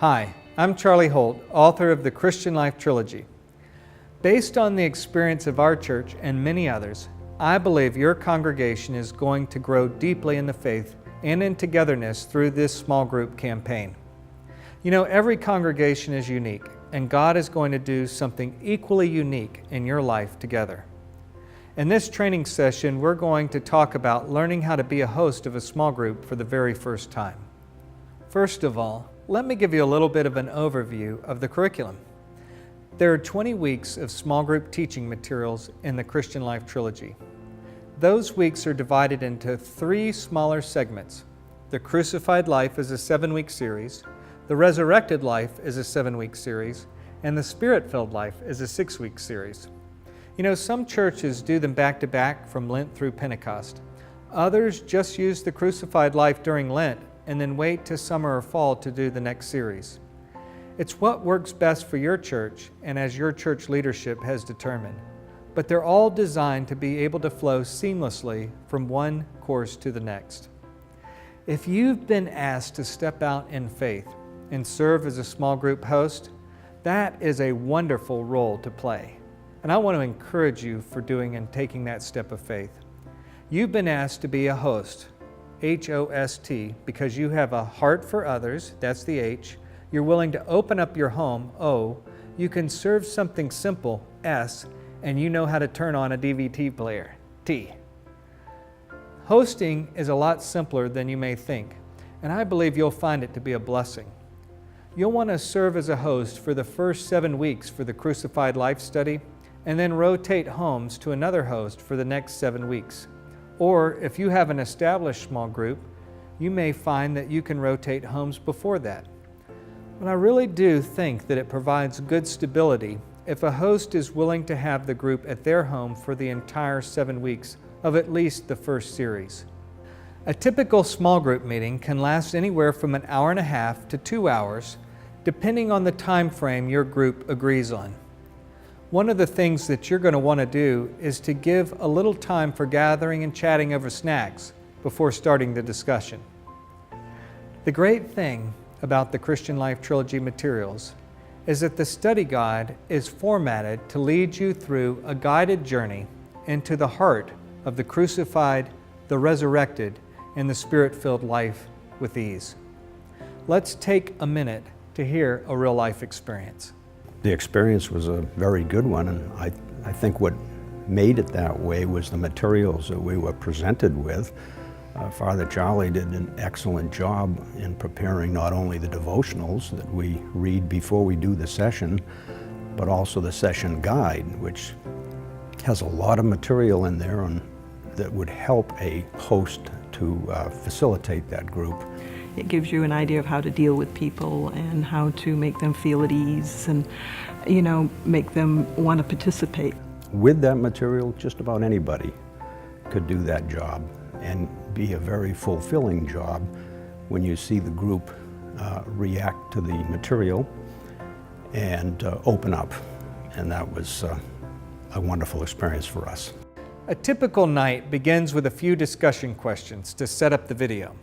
Hi, I'm Charlie Holt, author of the Christian Life Trilogy. Based on the experience of our church and many others, I believe your congregation is going to grow deeply in the faith and in togetherness through this small group campaign. You know, every congregation is unique, and God is going to do something equally unique in your life together. In this training session, we're going to talk about learning how to be a host of a small group for the very first time. First of all, let me give you a little bit of an overview of the curriculum. There are 20 weeks of small group teaching materials in the Christian Life Trilogy. Those weeks are divided into 3 smaller segments. The Crucified Life is a 7-week series, the Resurrected Life is a 7-week series, and the Spirit-Filled Life is a 6-week series. You know, some churches do them back to back from Lent through Pentecost. Others just use the Crucified Life during Lent and then wait to summer or fall to do the next series. It's what works best for your church and as your church leadership has determined. But they're all designed to be able to flow seamlessly from one course to the next. If you've been asked to step out in faith and serve as a small group host, that is a wonderful role to play. And I want to encourage you for doing and taking that step of faith. You've been asked to be a host, H-O-S-T, because you have a heart for others, that's the H. You're willing to open up your home, O. You can serve something simple, S. And you know how to turn on a DVD player, T. Hosting is a lot simpler than you may think, and I believe you'll find it to be a blessing. You'll want to serve as a host for the first 7 weeks for the Crucified Life study, and then rotate homes to another host for the next 7 weeks. Or if you have an established small group, you may find that you can rotate homes before that. But I really do think that it provides good stability if a host is willing to have the group at their home for the entire 7 weeks of at least the first series. A typical small group meeting can last anywhere from an hour and a half to 2 hours, depending on the time frame your group agrees on. One of the things that you're going to want to do is to give a little time for gathering and chatting over snacks before starting the discussion. The great thing about the Christian Life Trilogy materials is that the study guide is formatted to lead you through a guided journey into the heart of the crucified, the resurrected, and the Spirit-filled life with ease. Let's take a minute to hear a real-life experience. The experience was a very good one, and I think what made it that way was the materials that we were presented with. Father Charlie did an excellent job in preparing not only the devotionals that we read before we do the session, but also the session guide, which has a lot of material in there that would help a host to facilitate that group. It gives you an idea of how to deal with people and how to make them feel at ease and, you know, make them want to participate. With that material, just about anybody could do that job and be a very fulfilling job when you see the group react to the material and open up. And that was a wonderful experience for us. A typical night begins with a few discussion questions to set up the video.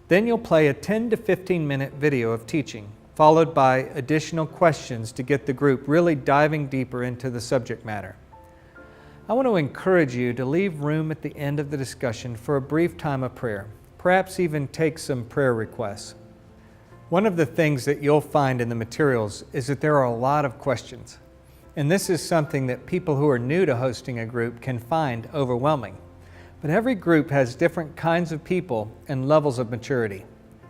Then you'll play a 10 to 15 minute video of teaching, followed by additional questions to get the group really diving deeper into the subject matter. I want to encourage you to leave room at the end of the discussion for a brief time of prayer, perhaps even take some prayer requests. One of the things that you'll find in the materials is that there are a lot of questions, and this is something that people who are new to hosting a group can find overwhelming. But every group has different kinds of people and levels of maturity.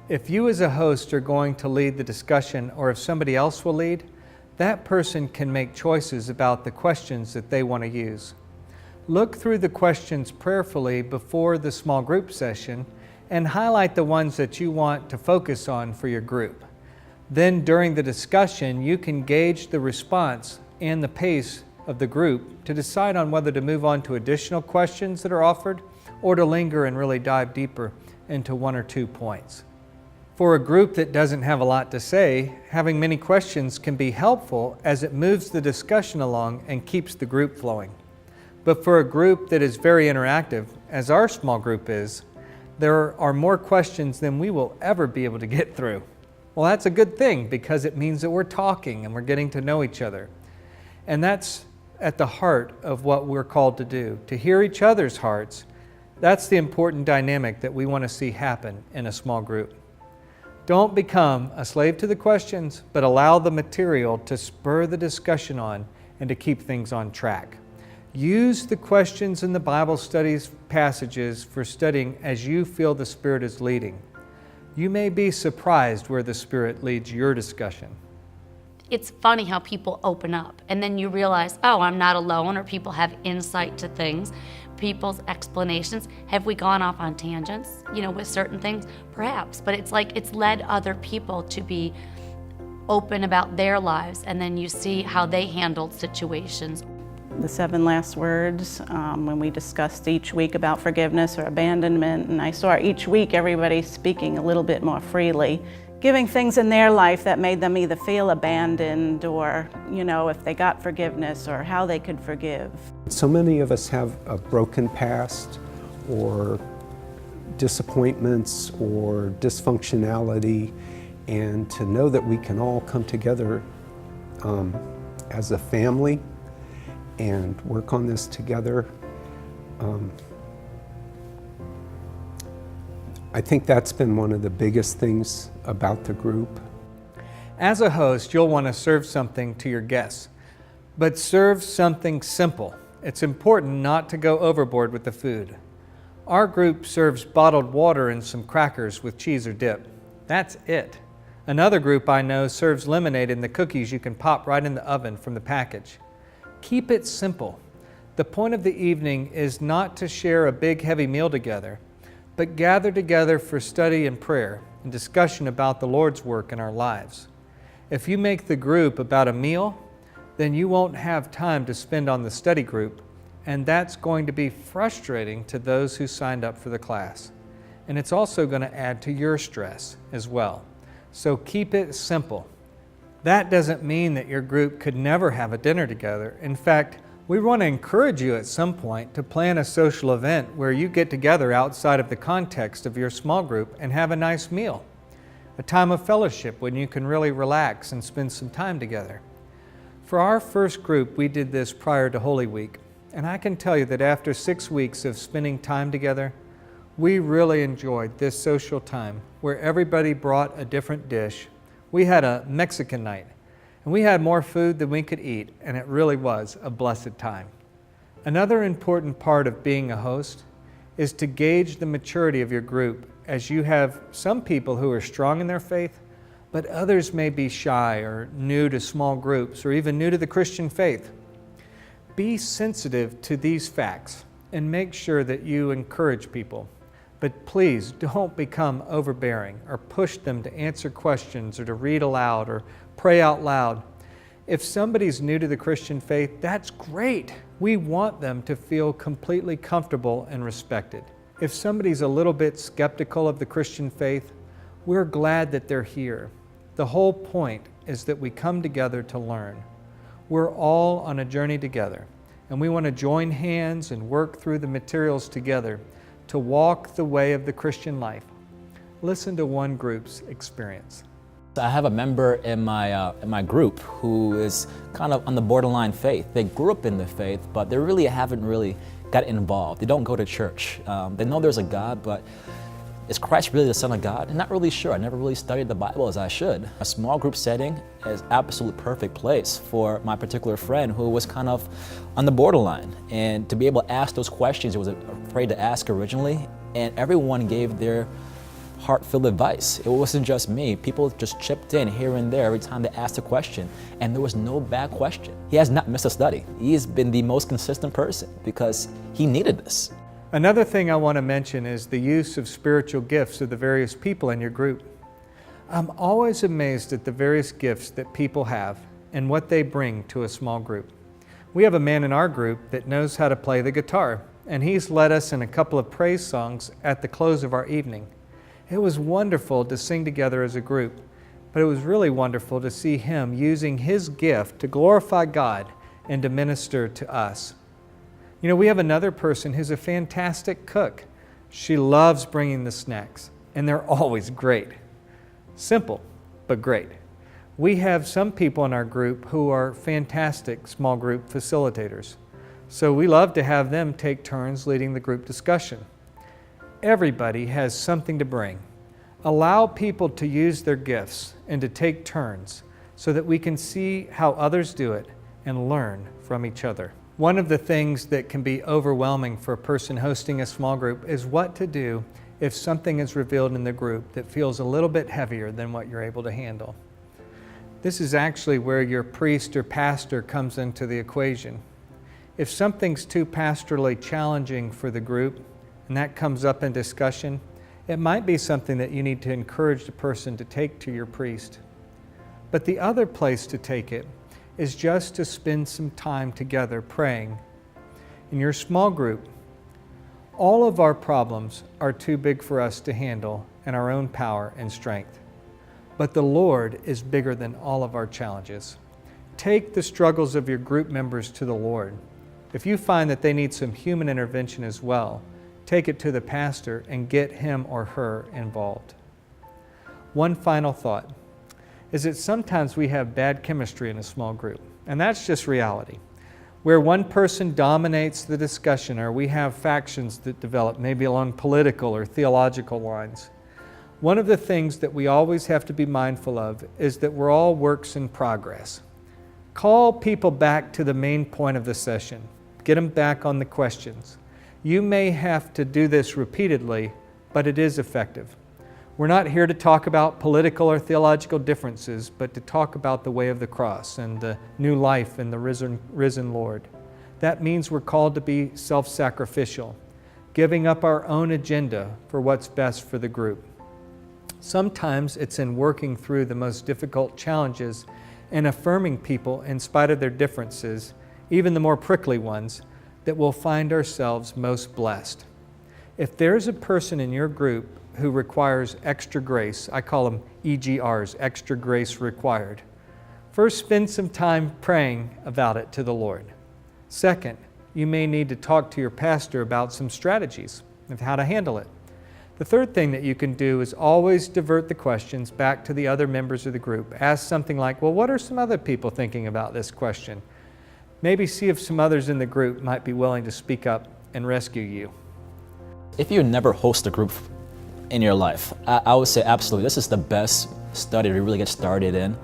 If you as a host are going to lead the discussion, or if somebody else will lead, that person can make choices about the questions that they want to use. Look through the questions prayerfully before the small group session and highlight the ones that you want to focus on for your group. Then during the discussion, you can gauge the response and the pace of the group to decide on whether to move on to additional questions that are offered or to linger and really dive deeper into 1 or 2 points. For a group that doesn't have a lot to say, having many questions can be helpful as it moves the discussion along and keeps the group flowing. But for a group that is very interactive, as our small group is, there are more questions than we will ever be able to get through. Well, that's a good thing because it means that we're talking and we're getting to know each other. And that's at the heart of what we're called to do, to hear each other's hearts. That's the important dynamic that we want to see happen in a small group. Don't become a slave to the questions, but allow the material to spur the discussion on and to keep things on track. Use the questions in the Bible studies passages for studying as you feel the Spirit is leading. You may be surprised where the Spirit leads your discussion. It's funny how people open up and then you realize, oh, I'm not alone, or people have insight to things, people's explanations. Have we gone off on tangents, with certain things? Perhaps, but it's like it's led other people to be open about their lives, and then you see how they handled situations. The 7 last words, when we discussed each week about forgiveness or abandonment, and I saw each week everybody speaking a little bit more freely, giving things in their life that made them either feel abandoned or, if they got forgiveness or how they could forgive. So many of us have a broken past or disappointments or dysfunctionality, and to know that we can all come together as a family and work on this together. I think that's been one of the biggest things about the group. As a host, you'll want to serve something to your guests, but serve something simple. It's important not to go overboard with the food. Our group serves bottled water and some crackers with cheese or dip. That's it. Another group I know serves lemonade and the cookies you can pop right in the oven from the package. Keep it simple. The point of the evening is not to share a big heavy meal together, but gather together for study and prayer and discussion about the Lord's work in our lives. If you make the group about a meal, then you won't have time to spend on the study group, and that's going to be frustrating to those who signed up for the class. And it's also going to add to your stress as well. So keep it simple. That doesn't mean that your group could never have a dinner together. In fact, we want to encourage you at some point to plan a social event where you get together outside of the context of your small group and have a nice meal. A time of fellowship when you can really relax and spend some time together. For our first group, we did this prior to Holy Week, and I can tell you that after 6 weeks of spending time together, we really enjoyed this social time where everybody brought a different dish. We had a Mexican night, and we had more food than we could eat, and it really was a blessed time. Another important part of being a host is to gauge the maturity of your group, as you have some people who are strong in their faith, but others may be shy or new to small groups or even new to the Christian faith. Be sensitive to these facts and make sure that you encourage people. But please don't become overbearing or push them to answer questions or to read aloud or pray out loud. If somebody's new to the Christian faith, that's great. We want them to feel completely comfortable and respected. If somebody's a little bit skeptical of the Christian faith, we're glad that they're here. The whole point is that we come together to learn. We're all on a journey together, and we want to join hands and work through the materials together to walk the way of the Christian life. Listen to one group's experience. I have a member in my group who is kind of on the borderline faith. They grew up in the faith, but they really haven't got involved. They don't go to church. They know there's a God, but is Christ really the Son of God? I'm not really sure. I never really studied the Bible as I should. A small group setting is absolutely perfect place for my particular friend who was kind of on the borderline. And to be able to ask those questions he was afraid to ask originally, and everyone gave their heart-filled advice. It wasn't just me. People just chipped in here and there every time they asked a question, and there was no bad question. He has not missed a study. He's been the most consistent person because he needed this. Another thing I want to mention is the use of spiritual gifts of the various people in your group. I'm always amazed at the various gifts that people have and what they bring to a small group. We have a man in our group that knows how to play the guitar, and he's led us in a couple of praise songs at the close of our evening. It was wonderful to sing together as a group, but it was really wonderful to see him using his gift to glorify God and to minister to us. You know, we have another person who's a fantastic cook. She loves bringing the snacks, and they're always great. Simple, but great. We have some people in our group who are fantastic small group facilitators, so we love to have them take turns leading the group discussion. Everybody has something to bring. Allow people to use their gifts and to take turns so that we can see how others do it and learn from each other. One of the things that can be overwhelming for a person hosting a small group is what to do if something is revealed in the group that feels a little bit heavier than what you're able to handle. This is actually where your priest or pastor comes into the equation. If something's too pastorally challenging for the group and that comes up in discussion, it might be something that you need to encourage the person to take to your priest. But the other place to take it is just to spend some time together praying. In your small group, all of our problems are too big for us to handle in our own power and strength. But the Lord is bigger than all of our challenges. Take the struggles of your group members to the Lord. If you find that they need some human intervention as well, take it to the pastor and get him or her involved. One final thought is that sometimes we have bad chemistry in a small group, and that's just reality. Where one person dominates the discussion, or we have factions that develop maybe along political or theological lines. One of the things that we always have to be mindful of is that we're all works in progress. Call people back to the main point of the session. Get them back on the questions. You may have to do this repeatedly, but it is effective. We're not here to talk about political or theological differences, but to talk about the way of the cross and the new life in the risen Lord. That means we're called to be self-sacrificial, giving up our own agenda for what's best for the group. Sometimes it's in working through the most difficult challenges and affirming people in spite of their differences, even the more prickly ones, that we'll find ourselves most blessed. If there's a person in your group who requires extra grace, I call them EGRs, extra grace required, first spend some time praying about it to the Lord. Second, you may need to talk to your pastor about some strategies of how to handle it. The third thing that you can do is always divert the questions back to the other members of the group. Ask something like, well, what are some other people thinking about this question? Maybe see if some others in the group might be willing to speak up and rescue you. If you never host a group in your life, I would say absolutely, this is the best study to really get started in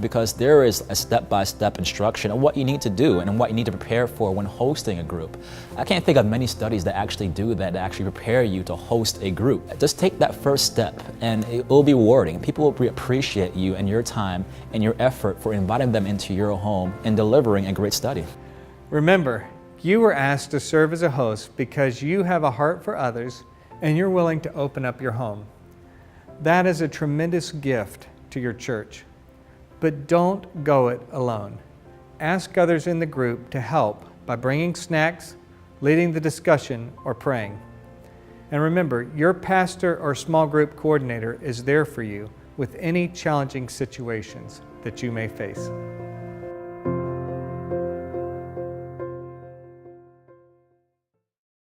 because there is a step-by-step instruction of what you need to do and what you need to prepare for when hosting a group. I can't think of many studies that actually do that, that actually prepare you to host a group. Just take that first step and it will be rewarding. People will appreciate you and your time and your effort for inviting them into your home and delivering a great study. Remember, you were asked to serve as a host because you have a heart for others and you're willing to open up your home. That is a tremendous gift to your church. But don't go it alone. Ask others in the group to help by bringing snacks, leading the discussion, or praying. And remember, your pastor or small group coordinator is there for you with any challenging situations that you may face.